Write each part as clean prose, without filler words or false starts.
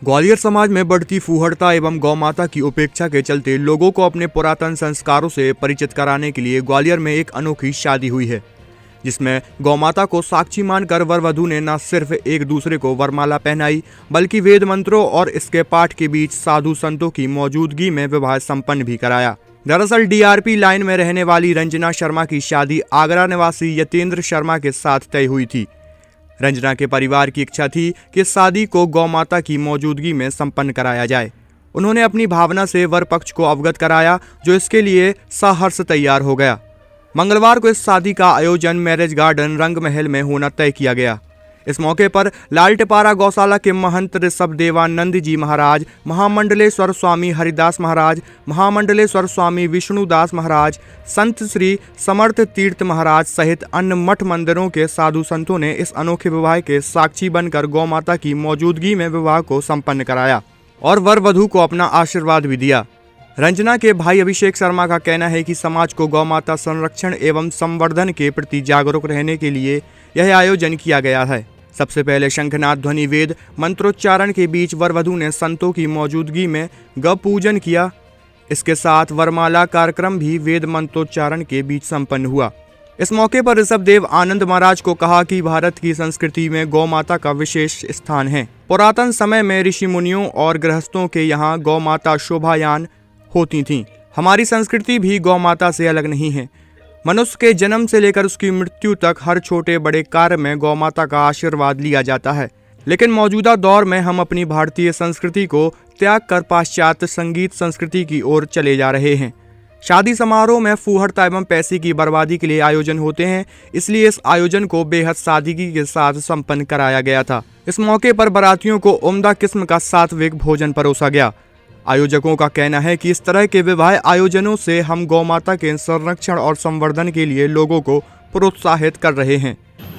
ग्वालियर समाज में बढ़ती फूहड़ता एवं गौमाता की उपेक्षा के चलते लोगों को अपने पुरातन संस्कारों से परिचित कराने के लिए ग्वालियर में एक अनोखी शादी हुई है, जिसमें गौमाता को साक्षी मानकर वर वधू ने न सिर्फ एक दूसरे को वरमाला पहनाई, बल्कि वेद मंत्रों और इसके पाठ के बीच साधु संतों की मौजूदगी में विवाह संपन्न भी कराया। दरअसल डीआरपी लाइन में रहने वाली रंजना शर्मा की शादी आगरा निवासी यतेंद्र शर्मा के साथ तय हुई थी। रंजना के परिवार की इच्छा थी कि शादी को गौमाता की मौजूदगी में संपन्न कराया जाए। उन्होंने अपनी भावना से वर पक्ष को अवगत कराया, जो इसके लिए सहर्ष तैयार हो गया। मंगलवार को इस शादी का आयोजन मैरिज गार्डन रंग महल में होना तय किया गया। इस मौके पर लालटेपारा गौशाला के महंत ऋषभ देवानंद जी महाराज, महामंडलेश्वर स्वामी हरिदास महाराज, महामंडलेश्वर स्वामी विष्णुदास महाराज, संत श्री समर्थ तीर्थ महाराज सहित अन्य मठ मंदिरों के साधु संतों ने इस अनोखे विवाह के साक्षी बनकर गौमाता की मौजूदगी में विवाह को संपन्न कराया और वर वधू को अपना आशीर्वाद भी दिया। रंजना के भाई अभिषेक शर्मा का कहना है कि समाज को गौमाता संरक्षण एवं संवर्धन के प्रति जागरूक रहने के लिए यह आयोजन किया गया है। सबसे पहले शंखनाद ध्वनि वेद मंत्रोच्चारण के बीच वर वधू ने संतों की मौजूदगी में गौ पूजन किया। इसके साथ वरमाला कार्यक्रम भी वेद मंत्रोच्चारण के बीच संपन्न हुआ। इस मौके पर ऋषभ देव आनंद महाराज को कहा कि भारत की संस्कृति में गौ माता का विशेष स्थान है। पुरातन समय में ऋषि मुनियों और गृहस्थों के यहाँ गौ माता शोभायान होती थीं। हमारी संस्कृति भी गौ माता से अलग नहीं है। मनुष्य के जन्म से लेकर उसकी मृत्यु तक हर छोटे बड़े कार्य में गौ माता का आशीर्वाद लिया जाता है। लेकिन मौजूदा दौर में हम अपनी भारतीय संस्कृति को त्याग कर पाश्चात्य संगीत संस्कृति की ओर चले जा रहे हैं। शादी समारोह में फूहड़ता एवं पैसे की बर्बादी के लिए आयोजन होते हैं, इसलिए इस आयोजन को बेहद सादगी के साथ संपन्न कराया गया था। इस मौके पर बारातियों को उम्दा किस्म का सात्विक भोजन परोसा गया। आयोजकों का कहना है कि इस तरह के विवाह आयोजनों से हम गौमाता के संरक्षण और संवर्धन के लिए लोगों को प्रोत्साहित कर रहे हैं।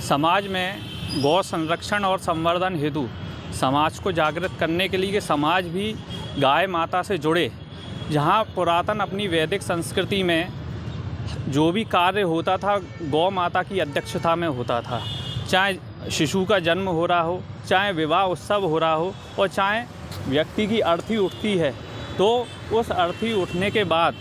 समाज में गौ संरक्षण और संवर्धन हेतु समाज को जागृत करने के लिए समाज भी गाय माता से जुड़े। जहां पुरातन अपनी वैदिक संस्कृति में जो भी कार्य होता था गौ माता की अध्यक्षता में होता था, चाहे शिशु का जन्म हो रहा हो, चाहे विवाह उत्सव हो रहा हो और चाहे व्यक्ति की अर्थी उठती है, तो उस अर्थी उठने के बाद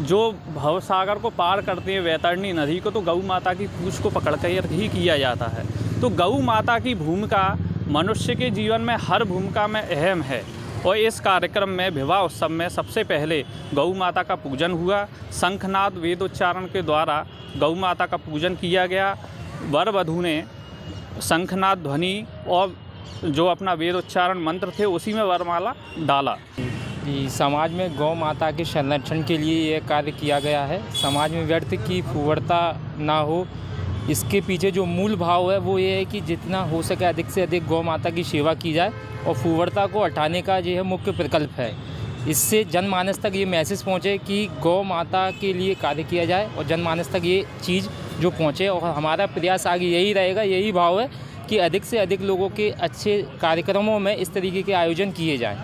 जो भवसागर को पार करती है वैतरणी नदी को, तो गौ माता की पूँछ को पकड़ कर ही किया जाता है। तो गौ माता की भूमिका मनुष्य के जीवन में हर भूमिका में अहम है और इस कार्यक्रम में विवाह उत्सव में सबसे पहले गौ माता का पूजन हुआ। शंखनाद वेदोच्चारण के द्वारा गौ माता का पूजन किया गया। वर वधू ने शंखनाद ध्वनि और जो अपना वेदोच्चारण मंत्र थे उसी में वरमाला डाला। समाज में गौ माता के संरक्षण के लिए यह कार्य किया गया है। समाज में व्यर्थ की फूहड़ता ना हो, इसके पीछे जो मूल भाव है वो ये है कि जितना हो सके अधिक से अधिक गौ माता की सेवा की जाए और फूहड़ता को हटाने का जो है मुख्य प्रकल्प है। इससे जनमानस तक ये मैसेज पहुँचे कि गौ माता के लिए कार्य किया जाए और जनमानस तक ये चीज़ जो पहुँचे। और हमारा प्रयास आगे यही रहेगा, यही भाव है कि अधिक से अधिक लोगों के अच्छे कार्यक्रमों में इस तरीके के आयोजन किए जाएं।